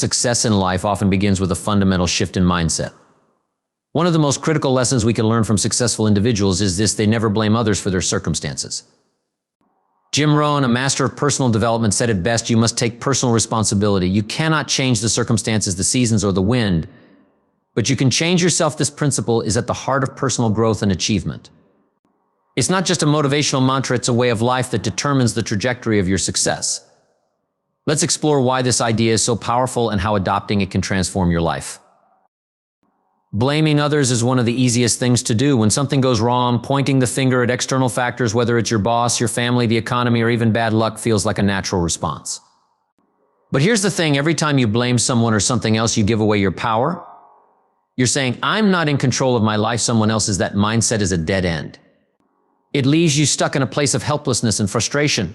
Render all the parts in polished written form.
Success in life often begins with a fundamental shift in mindset. One of the most critical lessons we can learn from successful individuals is this: they never blame others for their circumstances. Jim Rohn, a master of personal development, said it best: you must take personal responsibility. You cannot change the circumstances, the seasons, or the wind, but you can change yourself. This principle is at the heart of personal growth and achievement. It's not just a motivational mantra, it's a way of life that determines the trajectory of your success. Let's explore why this idea is so powerful and how adopting it can transform your life. Blaming others is one of the easiest things to do. When something goes wrong, pointing the finger at external factors, whether it's your boss, your family, the economy, or even bad luck, feels like a natural response. But here's the thing: every time you blame someone or something else, you give away your power. You're saying, I'm not in control of my life, someone else is. That mindset is a dead end. It leaves you stuck in a place of helplessness and frustration,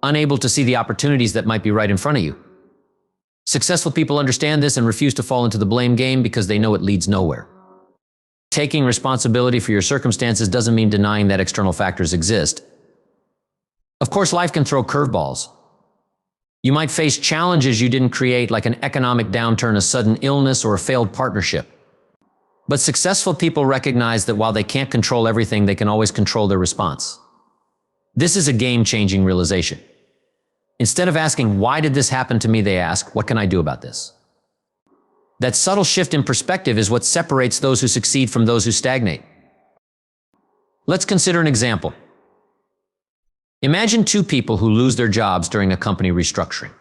unable to see the opportunities that might be right in front of you. Successful people understand this and refuse to fall into the blame game because they know it leads nowhere. Taking responsibility for your circumstances doesn't mean denying that external factors exist. Of course, life can throw curveballs. You might face challenges you didn't create, like an economic downturn, a sudden illness, or a failed partnership. But successful people recognize that while they can't control everything, they can always control their response. This is a game-changing realization. Instead of asking, why did this happen to me, they ask, what can I do about this? That subtle shift in perspective is what separates those who succeed from those who stagnate. Let's consider an example. Imagine two people who lose their jobs during a company restructuring.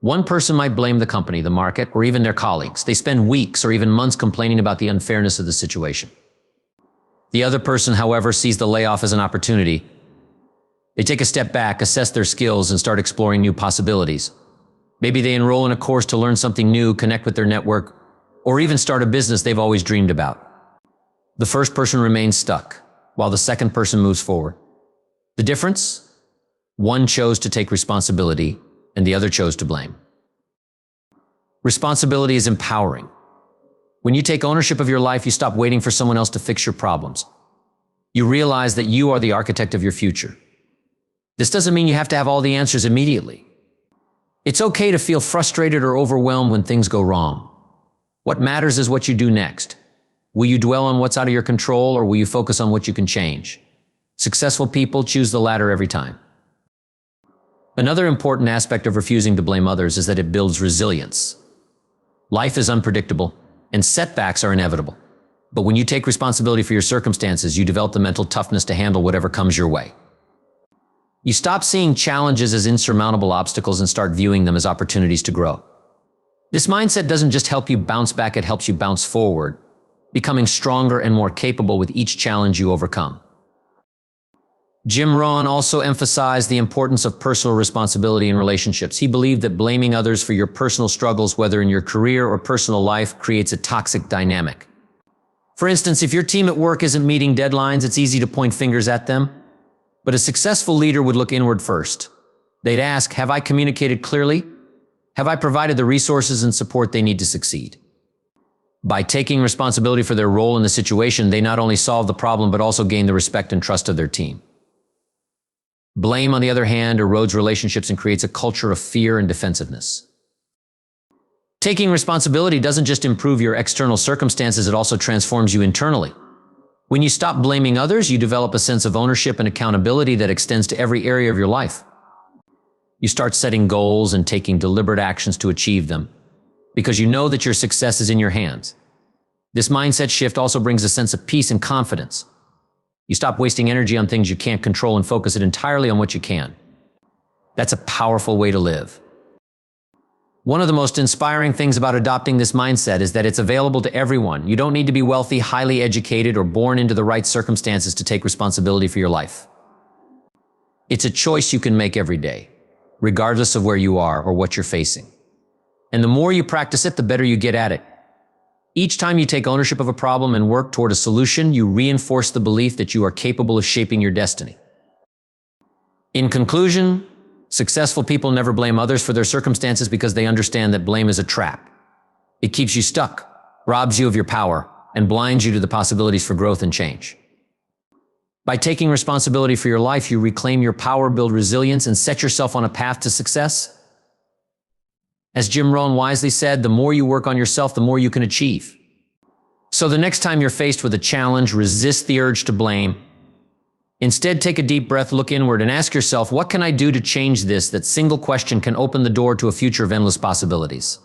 One person might blame the company, the market, or even their colleagues. They spend weeks or even months complaining about the unfairness of the situation. The other person, however, sees the layoff as an opportunity. They take a step back, assess their skills, and start exploring new possibilities. Maybe they enroll in a course to learn something new, connect with their network, or even start a business they've always dreamed about. The first person remains stuck, while the second person moves forward. The difference? One chose to take responsibility, and the other chose to blame. Responsibility is empowering. When you take ownership of your life, you stop waiting for someone else to fix your problems. You realize that you are the architect of your future. This doesn't mean you have to have all the answers immediately. It's okay to feel frustrated or overwhelmed when things go wrong. What matters is what you do next. Will you dwell on what's out of your control, or will you focus on what you can change? Successful people choose the latter every time. Another important aspect of refusing to blame others is that it builds resilience. Life is unpredictable, and setbacks are inevitable. But when you take responsibility for your circumstances, you develop the mental toughness to handle whatever comes your way. You stop seeing challenges as insurmountable obstacles and start viewing them as opportunities to grow. This mindset doesn't just help you bounce back, it helps you bounce forward, becoming stronger and more capable with each challenge you overcome. Jim Rohn also emphasized the importance of personal responsibility in relationships. He believed that blaming others for your personal struggles, whether in your career or personal life, creates a toxic dynamic. For instance, if your team at work isn't meeting deadlines, it's easy to point fingers at them. But a successful leader would look inward first. They'd ask, have I communicated clearly? Have I provided the resources and support they need to succeed? By taking responsibility for their role in the situation, they not only solve the problem, but also gain the respect and trust of their team. Blame, on the other hand, erodes relationships and creates a culture of fear and defensiveness. Taking responsibility doesn't just improve your external circumstances, it also transforms you internally. When you stop blaming others, you develop a sense of ownership and accountability that extends to every area of your life. You start setting goals and taking deliberate actions to achieve them, because you know that your success is in your hands. This mindset shift also brings a sense of peace and confidence. You stop wasting energy on things you can't control and focus it entirely on what you can. That's a powerful way to live. One of the most inspiring things about adopting this mindset is that it's available to everyone. You don't need to be wealthy, highly educated, or born into the right circumstances to take responsibility for your life. It's a choice you can make every day, regardless of where you are or what you're facing. And the more you practice it, the better you get at it. Each time you take ownership of a problem and work toward a solution, you reinforce the belief that you are capable of shaping your destiny. In conclusion, successful people never blame others for their circumstances because they understand that blame is a trap. It keeps you stuck, robs you of your power, and blinds you to the possibilities for growth and change. By taking responsibility for your life, you reclaim your power, build resilience, and set yourself on a path to success. As Jim Rohn wisely said, the more you work on yourself, the more you can achieve. So the next time you're faced with a challenge, resist the urge to blame. Instead, take a deep breath, look inward, and ask yourself, what can I do to change this? That single question can open the door to a future of endless possibilities.